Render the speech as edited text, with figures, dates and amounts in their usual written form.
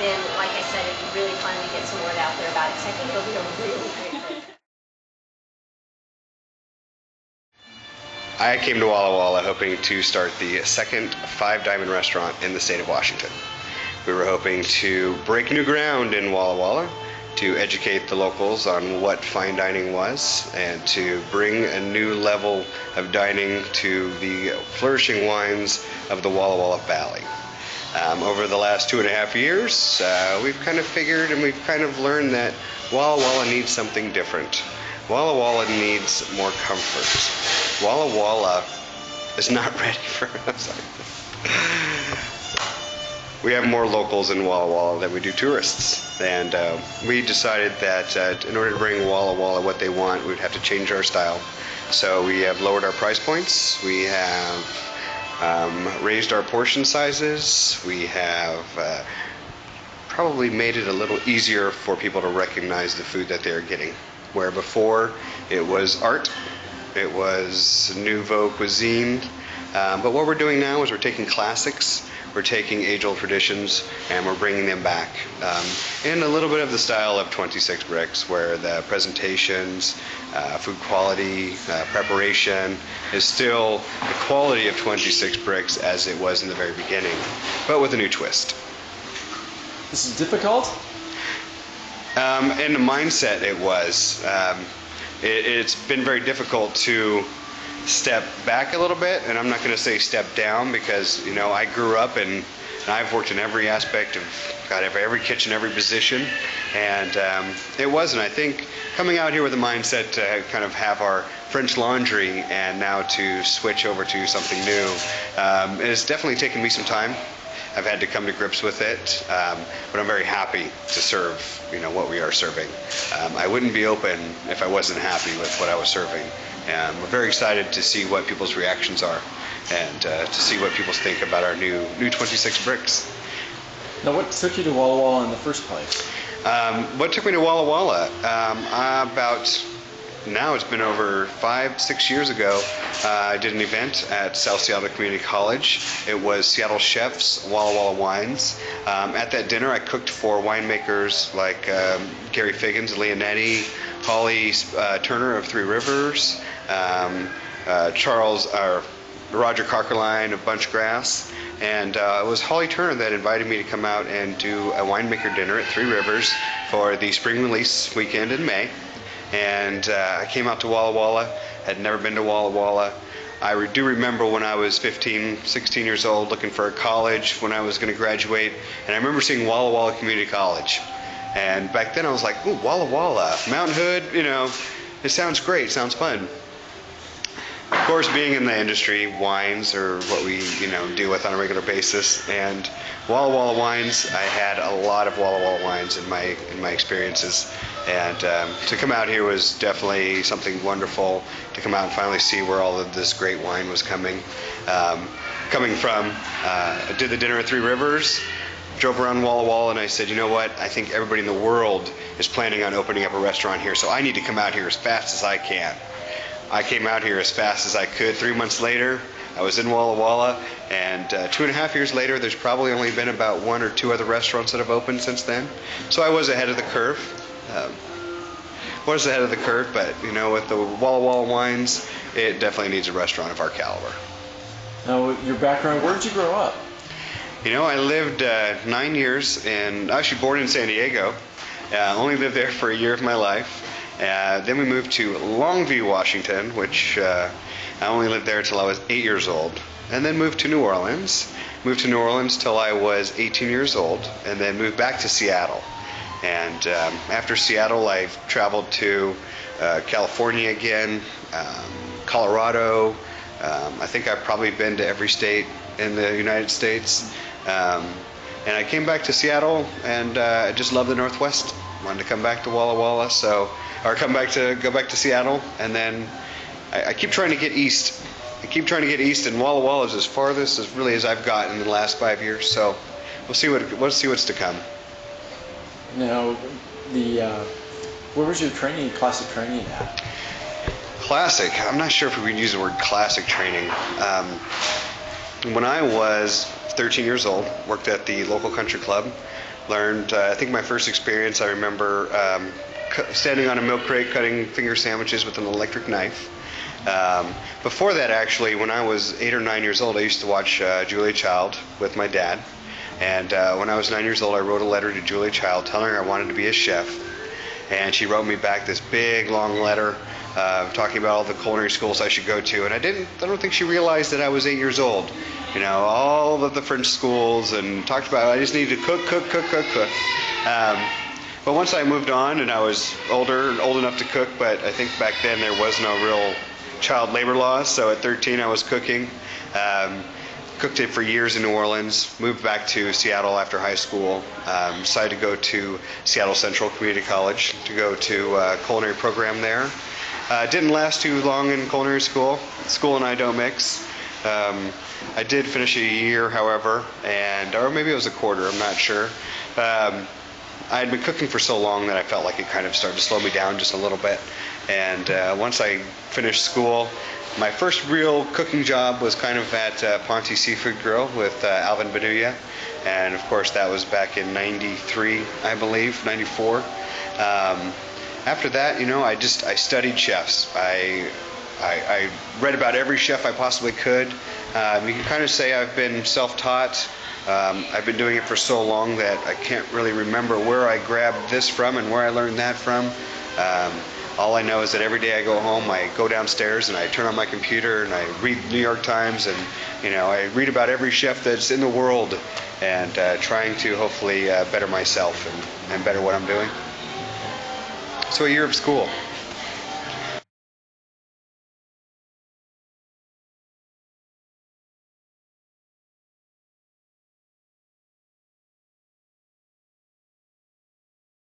then, like I said, it'd be really fun to get some word out there about it, because I think it'll be a really great place. I came to Walla Walla hoping to start the second Five Diamond restaurant in the state of Washington. We were hoping to break new ground in Walla Walla, to educate the locals on what fine dining was, and to bring a new level of dining to the flourishing wines of the Walla Walla Valley. Over the last 2.5 years, we've kind of figured and we've kind of learned that Walla Walla needs something different. Walla Walla needs more comfort. Walla Walla is not ready for us. We have more locals in Walla Walla than we do tourists, and we decided that in order to bring Walla Walla what they want, we'd have to change our style. So we have lowered our price points, we have raised our portion sizes, we have probably made it a little easier for people to recognize the food that they're getting. Where before it was art, it was nouveau cuisine, but what we're doing now is we're taking classics, we're taking age-old traditions, and we're bringing them back in a little bit of the style of 26 Bricks, where the presentations, food quality, preparation is still the quality of 26 Bricks as it was in the very beginning, but with a new twist. This is difficult? In the mindset it was. It's been very difficult to step back a little bit, and I'm not going to say step down, because I grew up and I've worked in every aspect of every kitchen, every position, and it wasn't. I think coming out here with a mindset to kind of have our French laundry and now to switch over to something new, it's definitely taken me some time. I've had to come to grips with it, but I'm very happy to serve, what we are serving. I wouldn't be open if I wasn't happy with what I was serving. And we're very excited to see what people's reactions are, and to see what people think about our new 26 Bricks. Now, what took you to Walla Walla in the first place? What took me to Walla Walla? Now it's been over 5-6 years ago, I did an event at South Seattle Community College. It was Seattle chefs, Walla Walla wines. At that dinner I cooked for winemakers like Gary Figgins, Leonetti, Holly Turner of Three Rivers, Roger Carkerline of Bunchgrass, and it was Holly Turner that invited me to come out and do a winemaker dinner at Three Rivers for the spring release weekend in May. And I came out to Walla Walla, had never been to Walla Walla. I do remember when I was 15, 16 years old looking for a college when I was going to graduate, and I remember seeing Walla Walla Community College. And back then I was like, ooh, Walla Walla, Mountain Hood, it sounds great, sounds fun. Of course, being in the industry, wines are what we deal with on a regular basis, and Walla Walla wines, I had a lot of Walla Walla wines in my experiences, and to come out here was definitely something wonderful, to come out and finally see where all of this great wine was coming from. I did the dinner at Three Rivers, drove around Walla Walla, and I said, you know what, I think everybody in the world is planning on opening up a restaurant here, so I need to come out here as fast as I can. I came out here as fast as I could. 3 months later, I was in Walla Walla, and 2.5 years later, there's probably only been about 1 or 2 other restaurants that have opened since then. So I was ahead of the curve. But with the Walla Walla wines, it definitely needs a restaurant of our caliber. Now, your background, where did you grow up? I lived 9 years I was actually born in San Diego. Only lived there for a year of my life. Then we moved to Longview, Washington, which I only lived there till I was 8 years old. And then moved to New Orleans. Moved to New Orleans till I was 18 years old, and then moved back to Seattle. And after Seattle, I traveled to California again, Colorado. I think I've probably been to every state in the United States. And I came back to Seattle, and I just love the Northwest. Wanted to come back to Walla Walla, go back to Seattle, and then I keep trying to get east. And Walla Walla is as farthest as I've gotten in the last 5 years. So we'll see what's to come. Now, where was your classic training at? Classic. I'm not sure if we would use the word classic training. When I was 13 years old, worked at the local country club. Learned, I think my first experience, I remember standing on a milk crate cutting finger sandwiches with an electric knife. Before that, actually, when I was 8 or 9 years old, I used to watch Julia Child with my dad. And when I was 9 years old, I wrote a letter to Julia Child telling her I wanted to be a chef. And she wrote me back this big, long letter talking about all the culinary schools I should go to. And I don't think she realized that I was 8 years old. You know, all of the French schools, and talked about I just needed to cook. But once I moved on and I was old enough to cook, but I think back then there was no real child labor laws, so at 13 I was cooking. Cooked it for years in New Orleans, moved back to Seattle after high school, decided to go to Seattle Central Community College to go to a culinary program there. Didn't last too long in culinary school. School and I don't mix. I did finish a year, however, or maybe it was a quarter, I'm not sure. I had been cooking for so long that I felt like it kind of started to slow me down just a little bit. And once I finished school, my first real cooking job was kind of at Ponte Seafood Grill with Alvin Benuya. And of course that was back in 93, I believe, 94. After that, you know, I studied chefs. I read about every chef I possibly could. You can kind of say I've been self-taught. I've been doing it for so long that I can't really remember where I grabbed this from and where I learned that from. All I know is that every day I go home, I go downstairs and I turn on my computer and I read New York Times, and you know, I read about every chef that's in the world, and trying to hopefully better myself and better what I'm doing. So a year of school.